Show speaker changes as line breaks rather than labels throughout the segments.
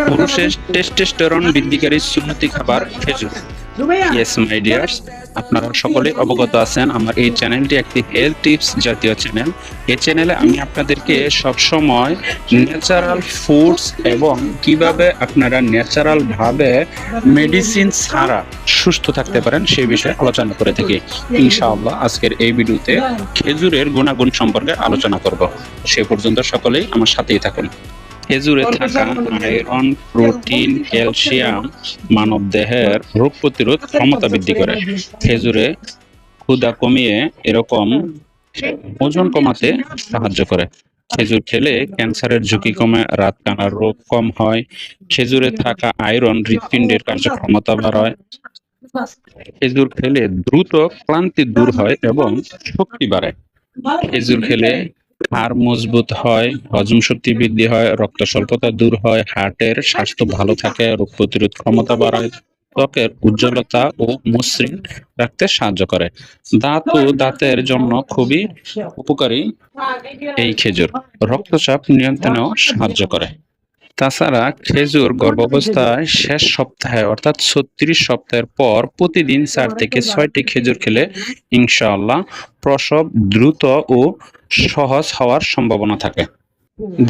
পুরুষের টেস্টোস্টেরন বৃদ্ধিকারী সুন্নতি খাবার খেজুর। ইয়েস মাই ডিয়ার্স, আপনারা সকলে অবগত আছেন আমার এই চ্যানেলটি একটি হেলথ টিপস জাতীয় চ্যানেল। এই চ্যানেলে আমি আপনাদেরকে সবসময় ন্যাচারাল ফুডস এবং কিভাবে আপনারা ন্যাচারাল ভাবে মেডিসিন ছাড়া সুস্থ থাকতে পারেন সেই বিষয়ে আলোচনা করে থাকি। ইনশাআল্লাহ আজকের এই ভিডিওতে খেজুরের গুণাগুণ সম্পর্কে আলোচনা করব। সে পর্যন্ত সকলেই আমার সাথেই থাকুন। খেজুরে থাকা আয়রন, প্রোটিন, ক্যালসিয়াম মানবদেহের রোগ প্রতিরোধ ক্ষমতা বৃদ্ধি করে। খেজুরে ক্ষুধা কমিয়ে এরকম ওজন কমাতে সাহায্য করে। খেজুর খেলে ক্যান্সারের ঝুঁকি কমে, রাত কানার রোগ কম হয়। খেজুরে থাকা আয়রন হৃৎপিণ্ডের কার্যক্ষমতা বাড়ায়। খেজুর খেলে দ্রুত ক্লান্তি দূর হয় এবং শক্তি বাড়ে। খেজুর খেলে হাড় মজবুত হয়, হজম শক্তি বৃদ্ধি হয়, রক্ত স্বল্পতা দূর হয়, হার্টের স্বাস্থ্য ভালো থাকে, রোগ প্রতিরোধ ক্ষমতা বাড়ায়, ত্বকের উজ্জ্বলতা ও মসৃণ রাখতে সাহায্য করে। দাঁত ও দাঁতের জন্য খুবই উপকারী এই খেজুর। রক্তচাপ নিয়ন্ত্রণেও সাহায্য করে। তাছাড়া খেজুর গর্ভাবস্থায় শেষ সপ্তাহে অর্থাৎ ৩৬ সপ্তাহের পর প্রতিদিন ৪ থেকে ৬টি খেজুর খেলে ইনশাআল্লাহ প্রসব দ্রুত ও সহজ হওয়ার সম্ভাবনা থাকে।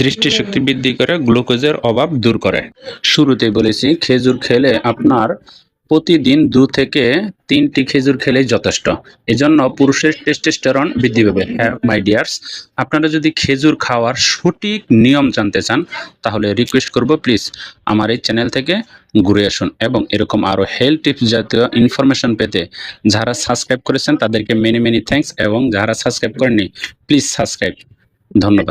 দৃষ্টিশক্তি বৃদ্ধি করে, গ্লুকোজের অভাব দূর করে। শুরুতেই বলেছি খেজুর খেলে আপনার প্রতিদিন ২ থেকে ৩টি খেজুর খেলেই যথেষ্ট। এজন্য পুরুষের টেস্টোস্টেরন বৃদ্ধি পাবে। হ্যাঁ মাই ডিয়ার্স, আপনারা যদি খেজুর খাওয়ার সঠিক নিয়ম জানতে চান তাহলে রিকোয়েস্ট করব প্লিজ আমার এই চ্যানেল থেকে ঘুরে আসুন এবং এরকম আরও হেলথ টিপস জাতীয় ইনফরমেশন পেতে যারা সাবস্ক্রাইব করেছেন তাদেরকে মেনি মেনি থ্যাঙ্কস এবং যারা সাবস্ক্রাইব করেননি প্লিজ সাবস্ক্রাইব। ধন্যবাদ।